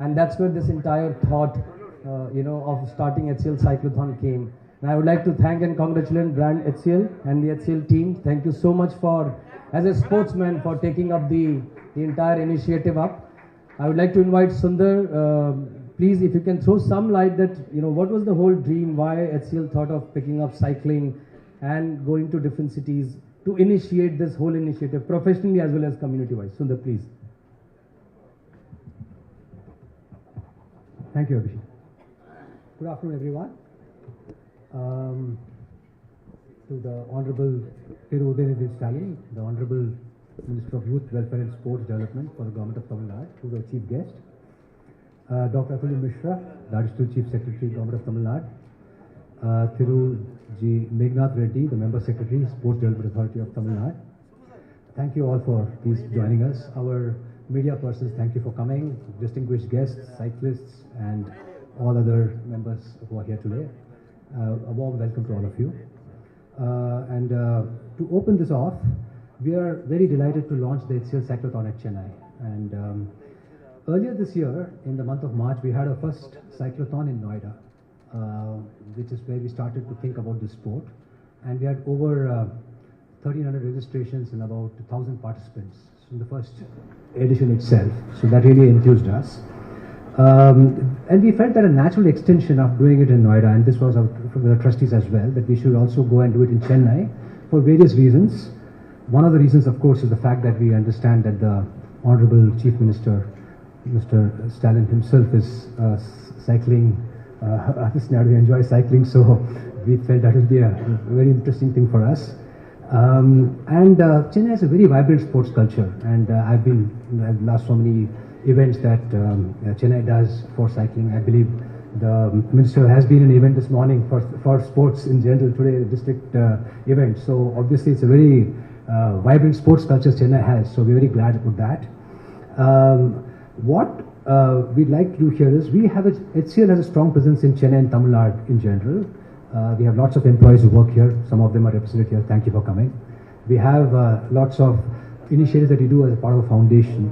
And that's where this entire thought, of starting HCL Cyclothon came. And I would like to thank and congratulate brand HCL and the HCL team. Thank you so much for, as a sportsman, for taking up the entire initiative up. I would like to invite Sundar, please, if you can throw some light that, what was the whole dream, why HCL thought of picking up cycling and going to different cities to initiate this whole initiative professionally as well as community-wise. Sundar, please. Thank you, Abhishek. Good afternoon, everyone. To the Honorable Udhayanidhi Stalin, the Honorable Minister of Youth Welfare and Sports Development for the Government of Tamil Nadu, to the Chief Guest, Dr. Atulya Mishra, the Additional Chief Secretary, Government of Tamil Nadu, Thiru G. Megnath Reddy, the Member Secretary, Sports Development Authority of Tamil Nadu. Thank you all for please joining us. Our media persons, thank you for coming. Distinguished guests, cyclists, and all other members who are here today. A warm welcome to all of you. To open this off, we are very delighted to launch the HCL Cyclothon at Chennai. And earlier this year, in the month of March, we had our first cyclothon in Noida, which is where we started to think about this sport. And we had over 1,300 registrations and about 1,000 participants in the first edition itself. So that really enthused us. And we felt that a natural extension of doing it in Noida, and this was from the trustees as well, that we should also go and do it in Chennai for various reasons. One of the reasons, of course, is the fact that we understand that the Honorable Chief Minister, Mr. Stalin himself, is cycling artist. We enjoy cycling, so we felt that would be a very interesting thing for us. Chennai has a very vibrant sports culture, and I've been last so many events that Chennai does for cycling. I believe the Minister has been in an event this morning for sports in general today, the district event. So obviously it's a very vibrant sports culture Chennai has, so we're very glad about that. What we'd like to do here is HCL has a strong presence in Chennai and Tamil Nadu in general. We have lots of employees who work here. Some of them are represented here. Thank you for coming. We have lots of initiatives that we do as a part of a foundation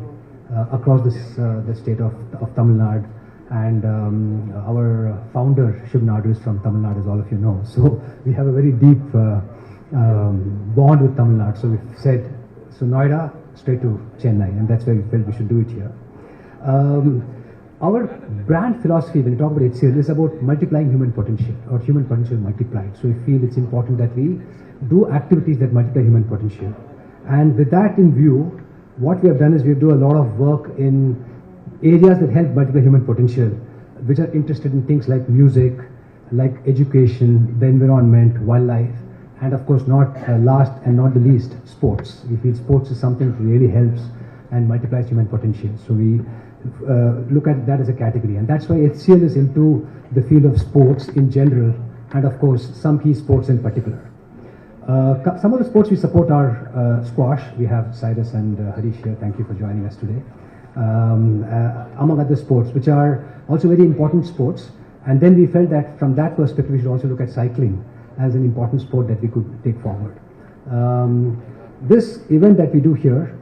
across the state of Tamil Nadu. And our founder, Shiv Nadu, is from Tamil Nadu, as all of you know. So we have a very deep bond with Tamil Nadu. So we said, so Noida, straight to Chennai. And that's why we felt we should do it here. Our brand philosophy, when we talk about HCL, is about multiplying human potential, or human potential multiplied. So we feel it's important that we do activities that multiply human potential. And with that in view, what we have done is we do a lot of work in areas that help multiply human potential, which are interested in things like music, like education, the environment, wildlife, and of course not last and not the least, sports. We feel sports is something that really helps and multiplies human potential. So we look at that as a category, and that's why HCL is into the field of sports in general, and of course some key sports in particular. Some of the sports we support are squash. We have Cyrus and Harish here. Thank you for joining us today. Among other sports, which are also very important sports. And then we felt that from that perspective, we should also look at cycling as an important sport that we could take forward. This event that we do here,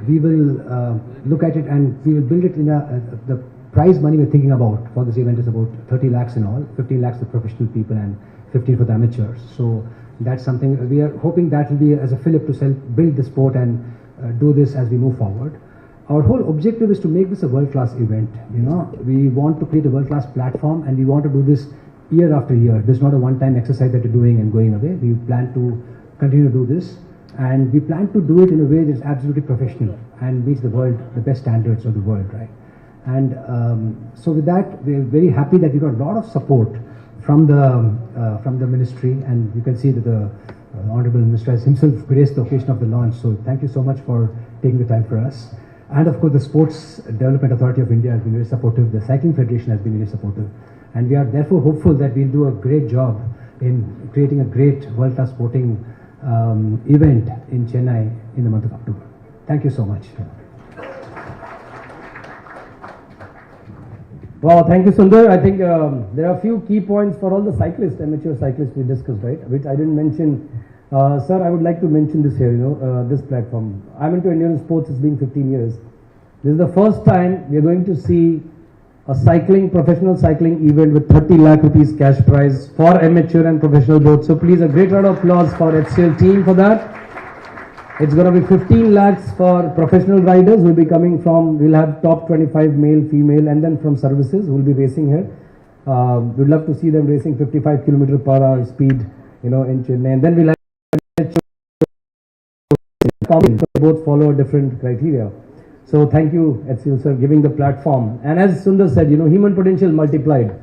we will look at it and we will build it in the prize money we're thinking about for this event is about 30 lakhs in all, 15 lakhs for professional people and 15 for the amateurs. So that's something we are hoping that will be as a fillip to build the sport and do this as we move forward. Our whole objective is to make this a world-class event. We want to create a world-class platform, and we want to do this year after year. This is not a one-time exercise that we're doing and going away. We plan to continue to do this. And we plan to do it in a way that is absolutely professional and meets the best standards of the world, right? And so with that, we're very happy that we got a lot of support from the ministry, and you can see that the Honorable Minister has himself graced the occasion of the launch. So thank you so much for taking the time for us. And of course, the Sports Development Authority of India has been very supportive. The Cycling Federation has been very supportive, and we are therefore hopeful that we'll do a great job in creating a great world-class sporting event in Chennai in the month of October. Thank you so much. Wow, thank you, Sundar. I think there are a few key points for all the cyclists, amateur cyclists we discussed, right? Which I didn't mention. Sir, I would like to mention this here, this platform. I'm into Indian sports, it's been 15 years. This is the first time we are going to see a professional cycling event with 30 lakh rupees cash prize for amateur and professional both. So please a great round of applause for HCL team for that. It's going to be 15 lakhs for professional riders who will be coming from, we'll have top 25 male, female, and then from services who will be racing here. We'd love to see them racing 55 km/h speed, in Chennai. And then we'll have both follow different criteria. So thank you, HCL sir, giving the platform. And as Sundar said, human potential multiplied.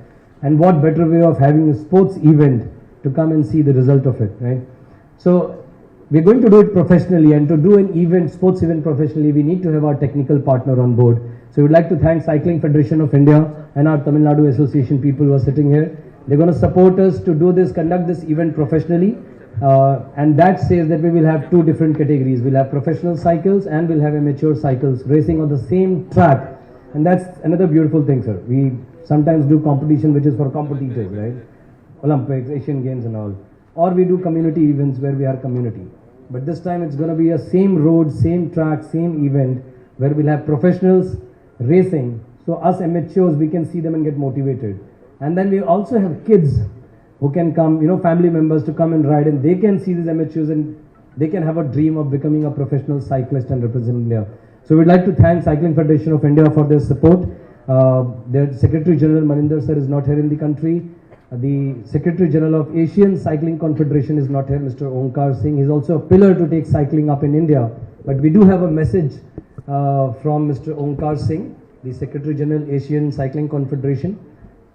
And what better way of having a sports event to come and see the result of it, right? So we're going to do it professionally, and to do an sports event professionally, we need to have our technical partner on board. So we'd like to thank Cycling Federation of India and our Tamil Nadu Association people who are sitting here. They're going to support us to do this, conduct this event professionally. And that says that we will have two different categories. We'll have professional cycles and we'll have amateur cycles racing on the same track. And that's another beautiful thing, sir. We sometimes do competition which is for competitors, right? Olympics, Asian Games and all. Or we do community events where we are community. But this time it's going to be a same road, same track, same event where we'll have professionals racing. So us amateurs, we can see them and get motivated. And then we also have kids who can come, family members to come and ride, and they can see these amateurs and they can have a dream of becoming a professional cyclist and represent India. So we'd like to thank Cycling Federation of India for their support. Their Secretary General Maninder sir is not here in the country. The Secretary General of Asian Cycling Confederation is not here, Mr. Onkar Singh. He's also a pillar to take cycling up in India. But we do have a message from Mr. Onkar Singh, the Secretary General Asian Cycling Confederation.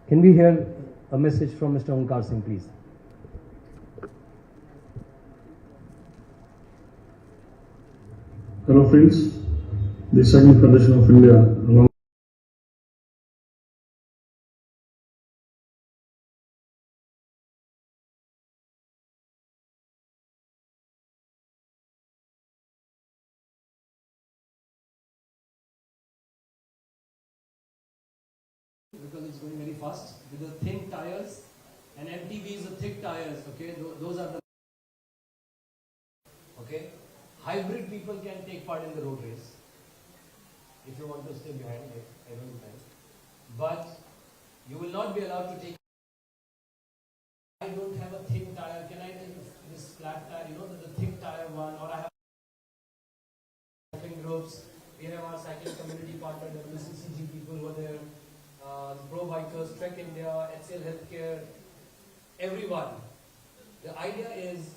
Can we hear a message from Mr. Onkar Singh, please? Hello friends, the Cycling Federation of India along because it's going very fast with the thin tires, and MTBs are thick tires, okay? Those are the okay. Hybrid people can take part in the road race if you want to stay behind. I don't mind, but you will not be allowed to take. I don't have a thin tire. Can I take this flat tire? The thick tire one, or I have cycling groups. We have our cycling community partner, WCCG people who are there. Pro Bikers, Trek India, HCL Healthcare, everyone. The idea is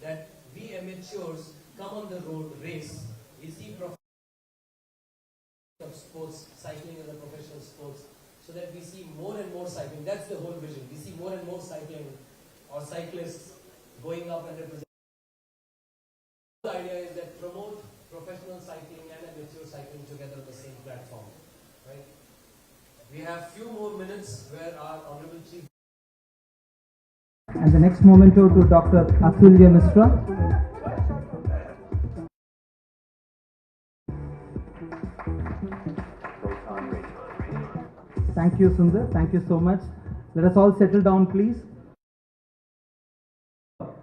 that we amateurs come on the road, race. We see of sports, cycling as a professional sports, so that we see more and more cycling. That's the whole vision. We see more and more cycling or cyclists going up and representing. The idea is that promote professional cycling and amateur cycling together on the same platform, right? We have few more minutes where our Honorable Chief. And the next memento to Dr. Atulya Misra. Thank you, Sundar. Thank you so much. Let us all settle down, please.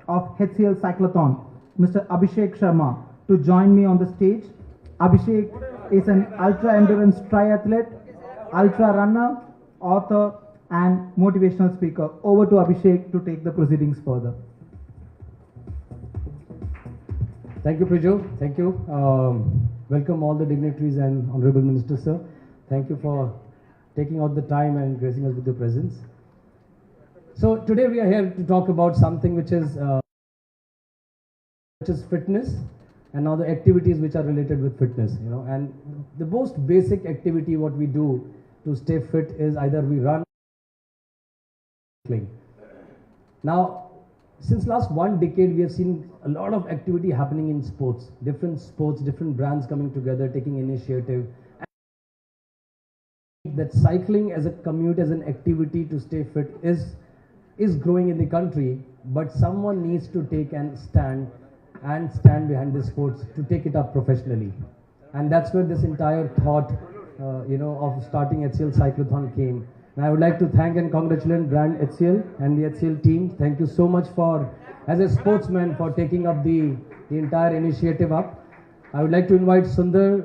Of HCL Cyclothon, Mr. Abhishek Sharma, to join me on the stage. Abhishek is an ultra-endurance triathlete, ultra runner, author and motivational speaker. Over to Abhishek to take the proceedings further. Thank you, Prijo. Thank you. Welcome all the dignitaries and Honorable Minister, sir. Thank you for taking out the time and gracing us with your presence. So today we are here to talk about something which is fitness, and now the activities which are related with fitness, and the most basic activity what we do to stay fit is either we run. Now, since last 1 decade, we have seen a lot of activity happening in sports, different brands coming together, taking initiative. And that cycling as a commute, as an activity to stay fit is growing in the country, but someone needs to take and stand behind this sports to take it up professionally. And that's where this entire thought, of starting HCL Cyclothon came. And I would like to thank and congratulate brand HCL and the HCL team. Thank you so much for, as a sportsman, for taking up the entire initiative up. I would like to invite Sundar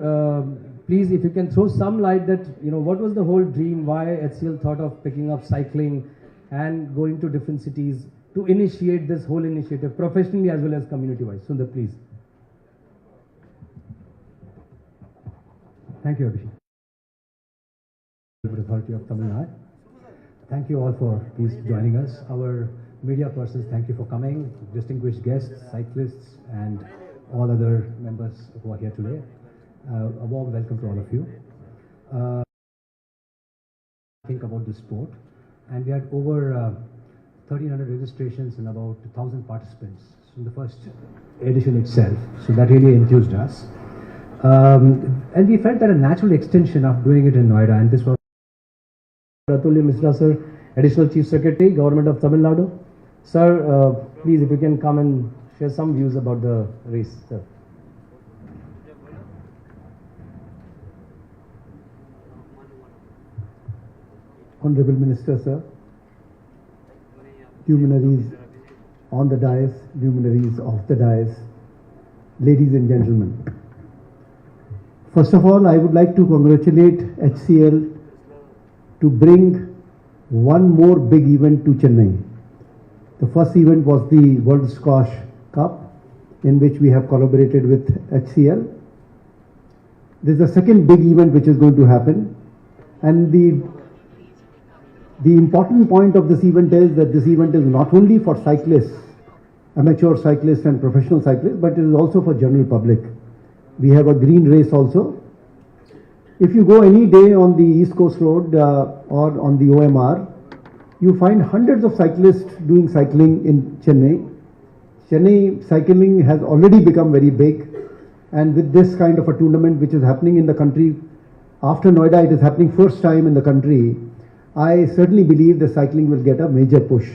please, if you can throw some light that, what was the whole dream, why HCL thought of picking up cycling and going to different cities to initiate this whole initiative professionally as well as community-wise. Sundar, please. Thank you, Abhishek. Authority of Tamil Nadu. Thank you all for please joining us. Our media persons, thank you for coming. Distinguished guests, cyclists, and all other members who are here today. A warm welcome to all of you. Think about this sport, and we had over 1,300 registrations and about 1,000 participants in the first edition itself. So that really enthused us. And we felt that a natural extension of doing it in Noida, and this was Ratulya Misra sir, Additional Chief Secretary, Government of Tamil Nadu. Sir, please if you can come and share some views about the race, sir. Honorable Minister, sir, luminaries on the dais, luminaries off the dais, ladies and gentlemen. First of all, I would like to congratulate HCL to bring one more big event to Chennai. The first event was the World Squash Cup, in which we have collaborated with HCL. This is the second big event which is going to happen, and the important point of this event is that this event is not only for cyclists, amateur cyclists and professional cyclists, but it is also for general public. We have a green race also. If you go any day on the East Coast Road or on the OMR, you find hundreds of cyclists doing cycling in Chennai. Chennai cycling has already become very big, and with this kind of a tournament which is happening in the country, after Noida it is happening first time in the country, I certainly believe the cycling will get a major push.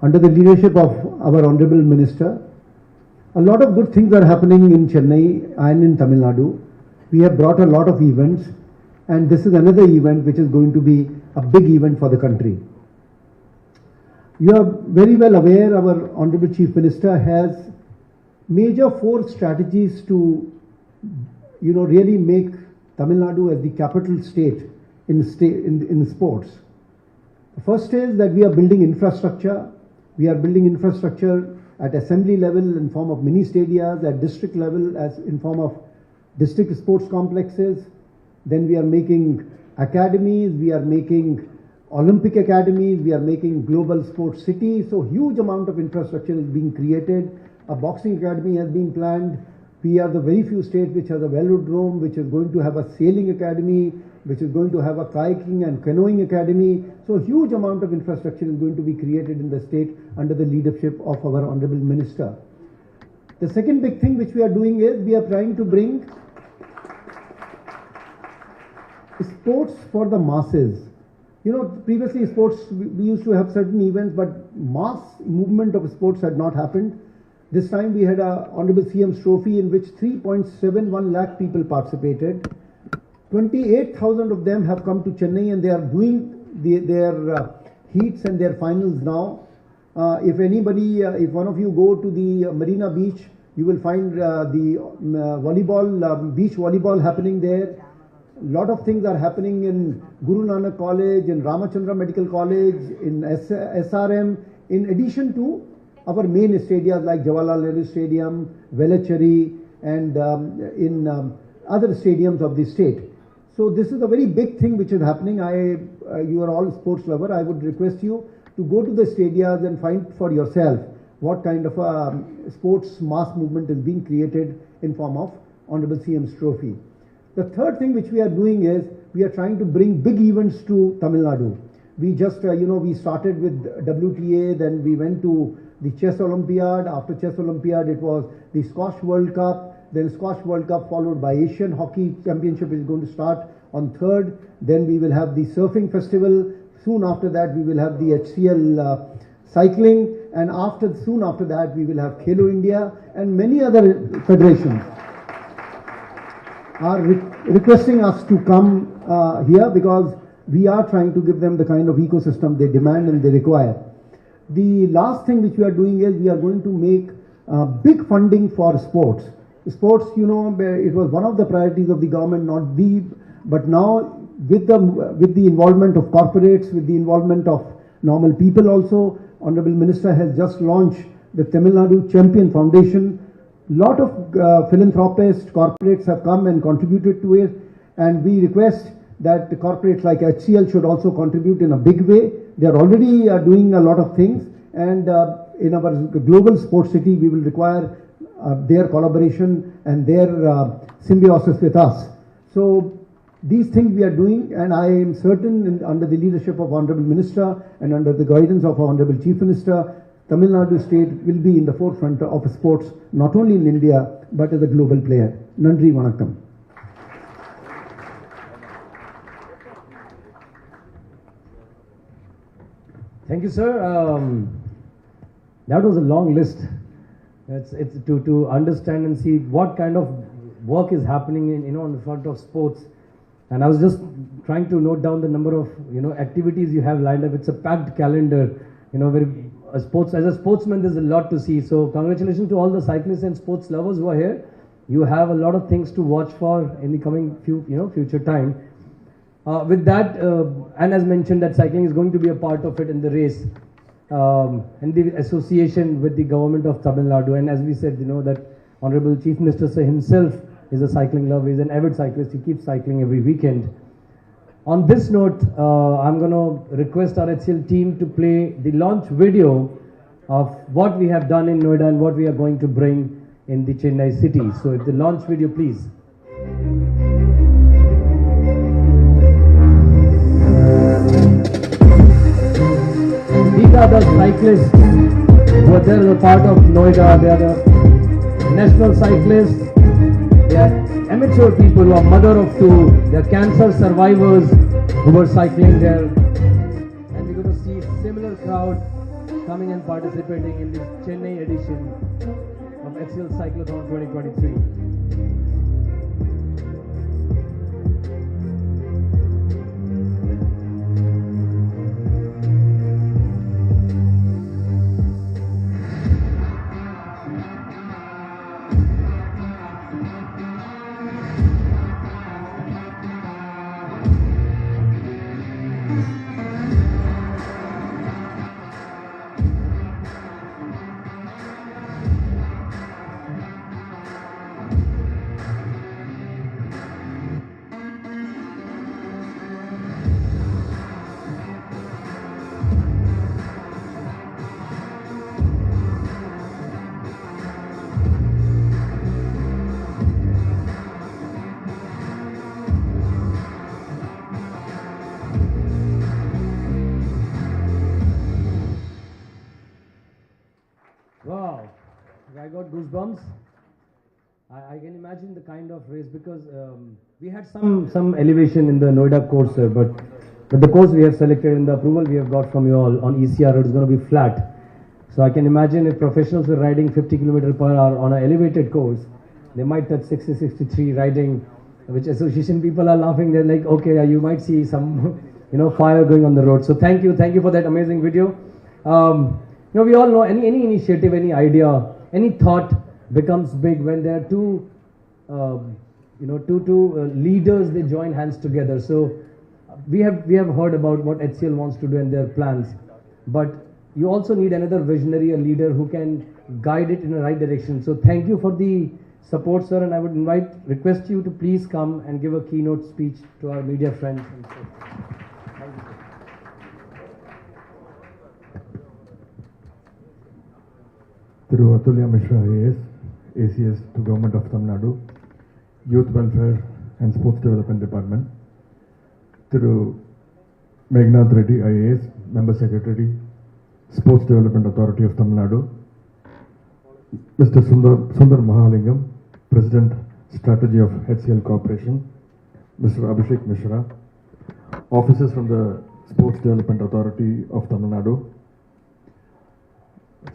Under the leadership of our Honorable Minister, a lot of good things are happening in Chennai and in Tamil Nadu. We have brought a lot of events, and this is another event which is going to be a big event for the country. You are very well aware our Honorable Chief Minister has major 4 strategies to really make Tamil Nadu as the capital state in sports. The first is that we are building infrastructure. We are building infrastructure at assembly level in form of mini stadiums, at district level as in form of district sports complexes. Then we are making academies, we are making Olympic academies, we are making global sports cities. So huge amount of infrastructure is being created. A boxing academy has been planned. We are the very few states which has a velodrome, which is going to have a sailing academy, which is going to have a kayaking and canoeing academy. So huge amount of infrastructure is going to be created in the state under the leadership of our Honorable Minister. The second big thing which we are doing is we are trying to bring sports for the masses. Previously sports, we used to have certain events, but mass movement of sports had not happened. This time we had a Honorable CM's trophy in which 3.71 lakh people participated. 28,000 of them have come to Chennai, and they are doing their heats and their finals now. If one of you go to the Marina Beach, you will find the beach volleyball happening there. A lot of things are happening in Guru Nanak College, in Ramachandra Medical College, in SRM, in addition to our main stadiums like Jawaharlal Nehru Stadium, Velachery, and in other stadiums of the state. So this is a very big thing which is happening. You are all sports lover. I would request you to go to the stadiums and find for yourself what kind of a sports mass movement is being created in form of Honorable CM's trophy. The third thing which we are doing is we are trying to bring big events to Tamil Nadu. We just, we started with WTA, then we went to the Chess Olympiad. After Chess Olympiad, it was the Squash World Cup. Then Squash World Cup followed by Asian Hockey Championship is going to start on 3rd. Then we will have the Surfing Festival. Soon after that, we will have the HCL Cycling. And soon after that, we will have Khelo India and many other federations are requesting us to come here because we are trying to give them the kind of ecosystem they demand and they require. The last thing which we are doing is we are going to make big funding for sports. sports, you know, it was one of the priorities of the government, not the, but now with the involvement of corporates, with the involvement of normal people also, Honorable Minister has just launched the Tamil Nadu Champion Foundation. Lot of philanthropists, corporates have come and contributed to it, and we request that the corporates like HCL should also contribute in a big way. They are already doing a lot of things, and in our global sports city, we will require their collaboration and their symbiosis with us. So these things we are doing, and I am certain under the leadership of Honorable Minister and under the guidance of Honorable Chief Minister, Tamil Nadu state will be in the forefront of sports, not only in India, but as a global player. Nandri Vanakkam. Thank you, sir. That was a long list. It's to understand and see what kind of work is happening in, on the front of sports. And I was just trying to note down the number of, activities you have lined up. It's a packed calendar, as a sportsman, there's a lot to see. So congratulations to all the cyclists and sports lovers who are here. You have a lot of things to watch for in the coming future time. With that, and as mentioned, that cycling is going to be a part of it in the race, and the association with the government of Tamil Nadu. And as we said, that Honorable Chief Minister himself is a cycling lover. He's an avid cyclist. He keeps cycling every weekend. On this note, I'm going to request our HCL team to play the launch video of what we have done in Noida and what we are going to bring in the Chennai city. So if the launch video, please. These are the cyclists who are there as a part of Noida. They are the national cyclists. They are amateur people who are mother of two. They are cancer survivors who were cycling there. And we're going to see a similar crowd coming and participating in the Chennai edition of HCL Cyclothon 2023. Wow, I got goosebumps. I can imagine the kind of race, because we had some elevation in the Noida course, but the course we have selected in the approval we have got from you all on ECR road is going to be flat. So I can imagine if professionals were riding 50 km per hour on an elevated course, they might touch 60, 63 riding, which association people are laughing. They're like, okay, you might see some, fire going on the road. So thank you for that amazing video. We all know any initiative, any idea, any thought becomes big when there are two leaders, they join hands together. So we have heard about what HCL wants to do and their plans, but you also need another visionary, a leader who can guide it in the right direction. So thank you for the support, sir, and I would request you to please come and give a keynote speech to our media friends. Through Atulya Mishra IAS, ACS to Government of Tamil Nadu, Youth Welfare and Sports Development Department, through Meghnath Reddy IAS, Member Secretary, Sports Development Authority of Tamil Nadu, Mr. Sundar Mahalingam, President Strategy of HCL Corporation, Mr. Abhishek Mishra, officers from the Sports Development Authority of Tamil Nadu,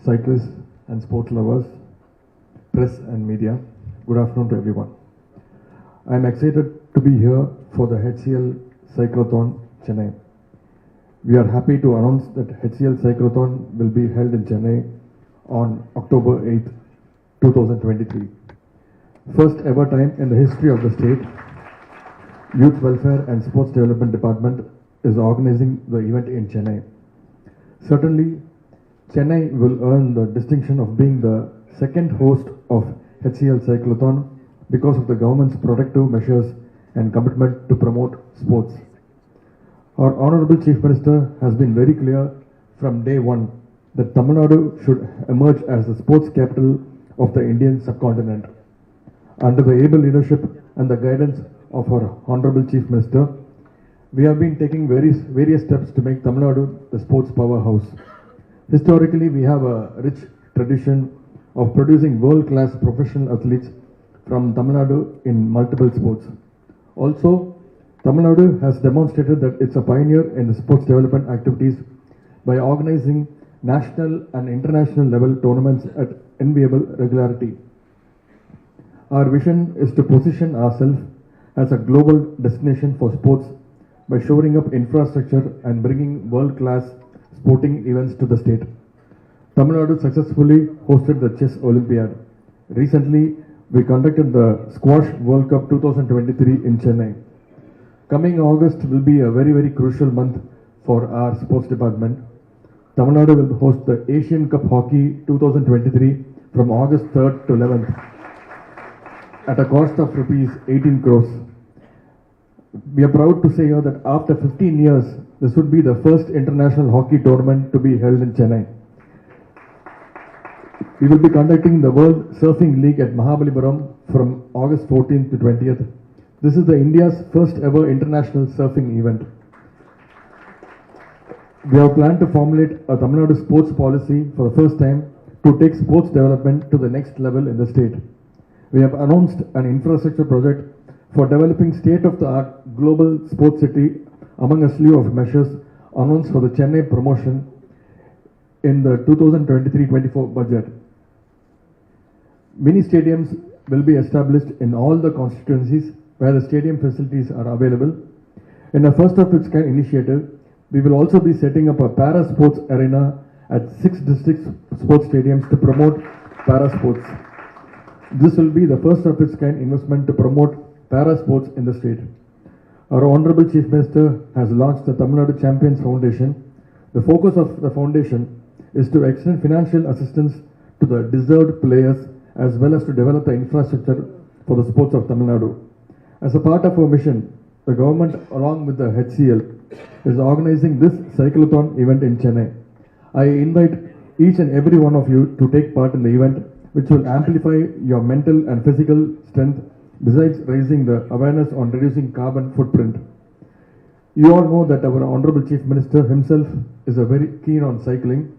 cyclists and sports lovers, press and media, good afternoon to everyone. I am excited to be here for the HCL Cyclothon Chennai. We are happy to announce that HCL Cyclothon will be held in Chennai on October 8, 2023. first ever time in the history of the state, Youth Welfare and Sports Development Department is organizing the event in Chennai. Certainly, Chennai will earn the distinction of being the second host of HCL Cyclothon because of the government's protective measures and commitment to promote sports. Our Honorable Chief Minister has been very clear from day one that Tamil Nadu should emerge as the sports capital of the Indian subcontinent. Under the able leadership and the guidance of our Honorable Chief Minister, we have been taking various steps to make Tamil Nadu the sports powerhouse. Historically, we have a rich tradition of producing world-class professional athletes from Tamil Nadu in multiple sports. Also, Tamil Nadu has demonstrated that it's a pioneer in the sports development activities by organizing national and international level tournaments at enviable regularity. Our vision is to position ourselves as a global destination for sports by shoring up infrastructure and bringing world-class sporting events to the state. Tamil Nadu successfully hosted the Chess Olympiad. Recently, we conducted the Squash World Cup 2023 in Chennai. Coming August will be a very crucial month for our sports department. Tamil Nadu will host the Asian Cup Hockey 2023 from August 3rd to 11th at a cost of rupees 18 crores. We are proud to say here that after 15 years, this would be the first international hockey tournament to be held in Chennai. We will be conducting the World Surfing League at Mahabalipuram from August 14th to 20th. This is the India's first ever international surfing event. We have planned to formulate a Tamil Nadu sports policy for the first time to take sports development to the next level in the state. We have announced an infrastructure project for developing state-of-the-art global sports city among a slew of measures announced for the Chennai promotion in the 2023-24 budget. Mini stadiums will be established in all the constituencies where the stadium facilities are available. In a first of its kind initiative, we will also be setting up a para sports arena at 6 district sports stadiums to promote para sports. This will be the first of its kind investment to promote para sports in the state. Our Honorable Chief Minister has launched the Tamil Nadu Champions Foundation. The focus of the foundation is to extend financial assistance to the deserved players as well as to develop the infrastructure for the sports of Tamil Nadu. As a part of our mission, the government along with the HCL is organizing this cyclothon event in Chennai. I invite each and every one of you to take part in the event, which will amplify your mental and physical strength besides raising the awareness on reducing carbon footprint. You all know that our Honorable Chief Minister himself is very keen on cycling.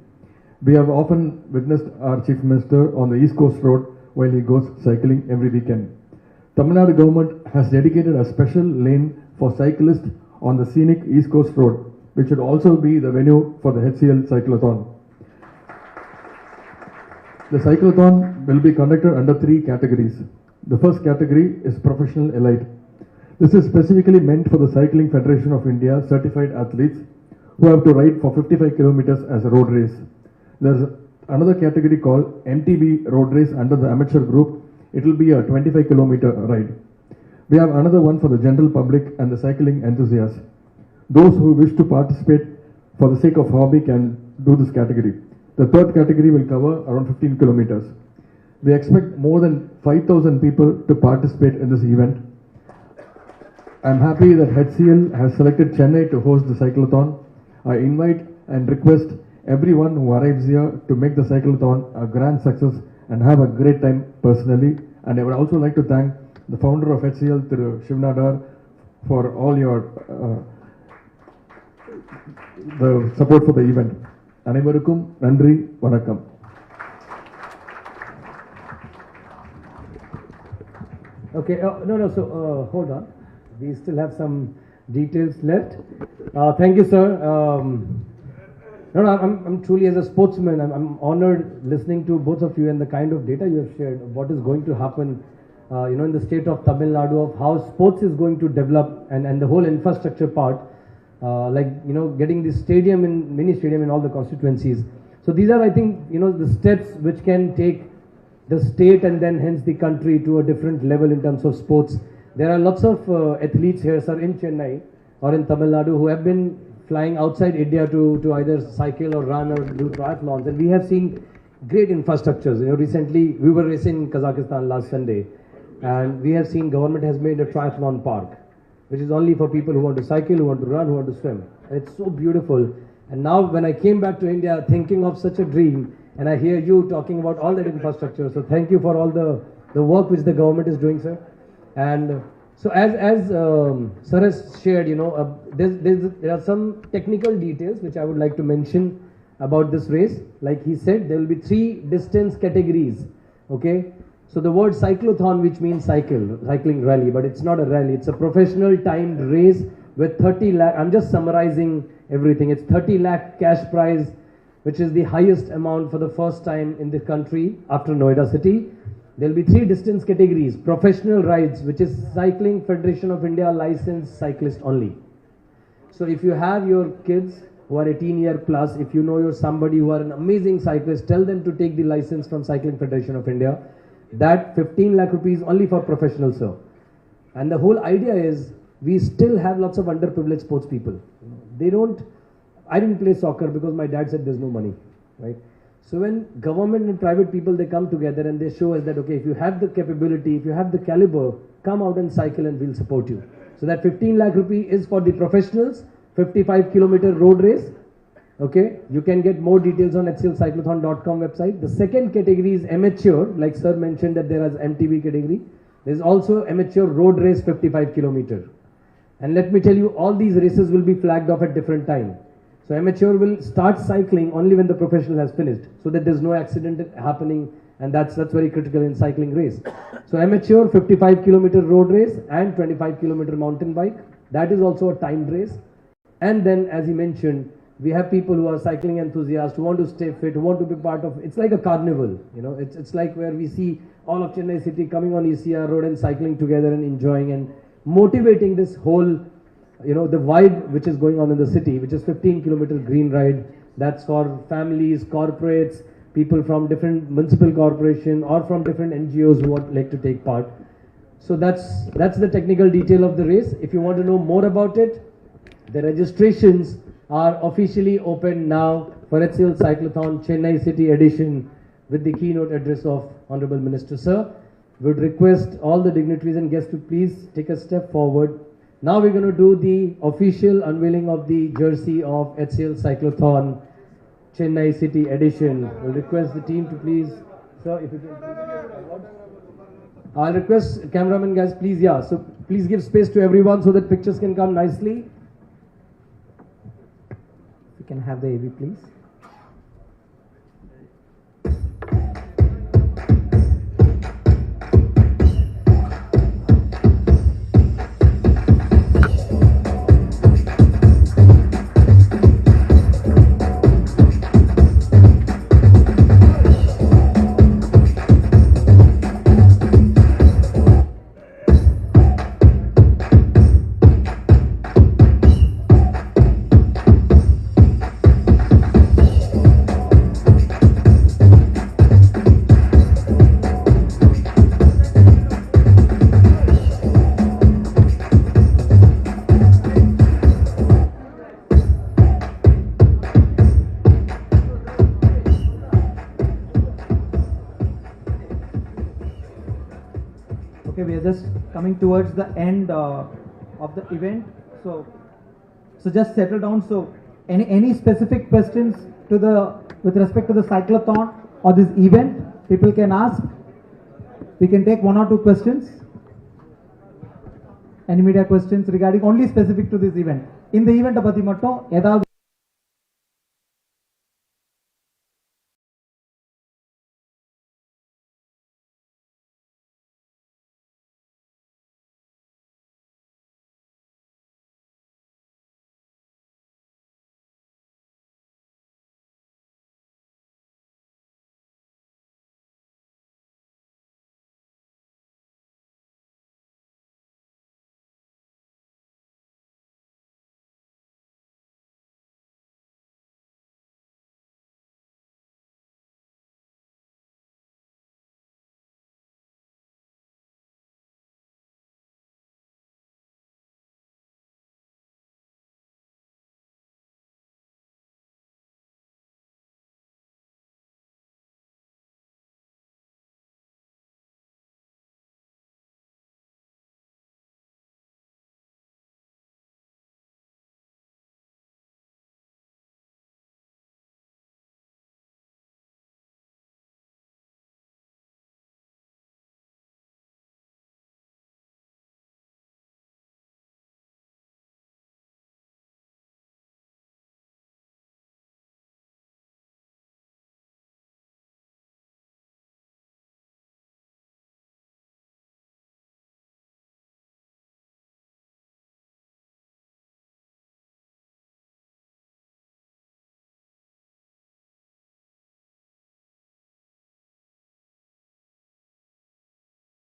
We have often witnessed our Chief Minister on the East Coast Road while he goes cycling every weekend. Tamil Nadu government has dedicated a special lane for cyclists on the scenic East Coast Road, which should also be the venue for the HCL Cyclothon. The cyclothon will be conducted under 3 categories. The first category is professional elite. This is specifically meant for the Cycling Federation of India certified athletes who have to ride for 55 kilometers as a road race. There's another category called MTB road race under the amateur group. It will be a 25-kilometer ride. We have another one for the general public and the cycling enthusiasts. Those who wish to participate for the sake of hobby can do this category. The third category will cover around 15 kilometers. We expect more than 5,000 people to participate in this event. I'm happy that HCL has selected Chennai to host the cyclothon. I invite and request everyone who arrives here to make the cyclothon a grand success and have a great time personally. And I would also like to thank the founder of HCL, Thiru Shivnadar, for all your the support for the event. அனைவருக்கும் நன்றி வணக்கம். Okay, so hold on. We still have some details left. Thank you, sir. I'm truly, as a sportsman, I'm honored listening to both of you and the kind of data you have shared of what is going to happen, in the state of Tamil Nadu, of how sports is going to develop and the whole infrastructure part, getting this stadium mini stadium in all the constituencies. So these are, I think, the steps which can take the state and then hence the country to a different level in terms of sports. There are lots of athletes here, sir, in Chennai or in Tamil Nadu who have been flying outside India to either cycle or run or do triathlons, and we have seen great infrastructures. You know, recently we were racing in Kazakhstan last Sunday, and we have seen government has made a triathlon park, which is only for people who want to cycle, who want to run, who want to swim. And it's so beautiful. And now when I came back to India thinking of such a dream, and I hear you talking about all that infrastructure, so thank you for all the work which the government is doing, sir. And so as sir has shared, you know, there are some technical details which I would like to mention about this race. Like he said, there will be 3 distance categories. Okay, so the word cyclothon, which means cycling rally, but it's not a rally, it's a professional timed race with 30 lakh, I'm just summarizing everything, it's 30 lakh cash prize, which is the highest amount for the first time in the country after Noida city. There will be 3 distance categories: professional rides, which is Cycling Federation of India licensed cyclist only. So if you have your kids who are 18-year plus, if you know you're somebody who are an amazing cyclist, tell them to take the license from Cycling Federation of India. That 15 lakh rupees only for professionals, sir. And the whole idea is we still have lots of underprivileged sports people. I didn't play soccer because my dad said there's no money, right? So when government and private people, they come together and they show us that, okay, if you have the capability, if you have the caliber, come out and cycle and we'll support you. So that 15 lakh rupee is for the professionals, 55-kilometer road race. Okay, you can get more details on hclcyclothon.com website. The second category is amateur, like sir mentioned that there is MTB category. There's also amateur road race 55 kilometer. And let me tell you, all these races will be flagged off at different time. So amateur will start cycling only when the professional has finished, so that there's no accident happening, and that's very critical in cycling race. So amateur 55-kilometer road race and 25-kilometer mountain bike, that is also a timed race. And then, as he mentioned, we have people who are cycling enthusiasts, who want to stay fit, who want to be part of, it's like a carnival, you know, it's like where we see all of Chennai city coming on ECR road and cycling together and enjoying and motivating this whole, you know, the vibe which is going on in the city, which is 15-kilometer green ride. That's for families, corporates, people from different municipal corporation or from different NGOs who would like to take part. So that's the technical detail of the race. If you want to know more about it, the registrations are officially open now for HCL Cyclothon Chennai City Edition with the keynote address of Honorable Minister, sir. We would request all the dignitaries and guests to please take a step forward. Now we're going to do the official unveiling of the jersey of HCL Cyclothon Chennai City Edition. We'll request the team to please, sir, if you can. I'll request cameraman guys, please, yeah. So please give space to everyone so that pictures can come nicely. You can have the AV, please. Okay, we are just coming towards the end of the event. So just settle down. So any specific questions with respect to the cyclothon or this event, people can ask. We can take 1 or 2 questions. Any media questions regarding only specific to this event. In the event,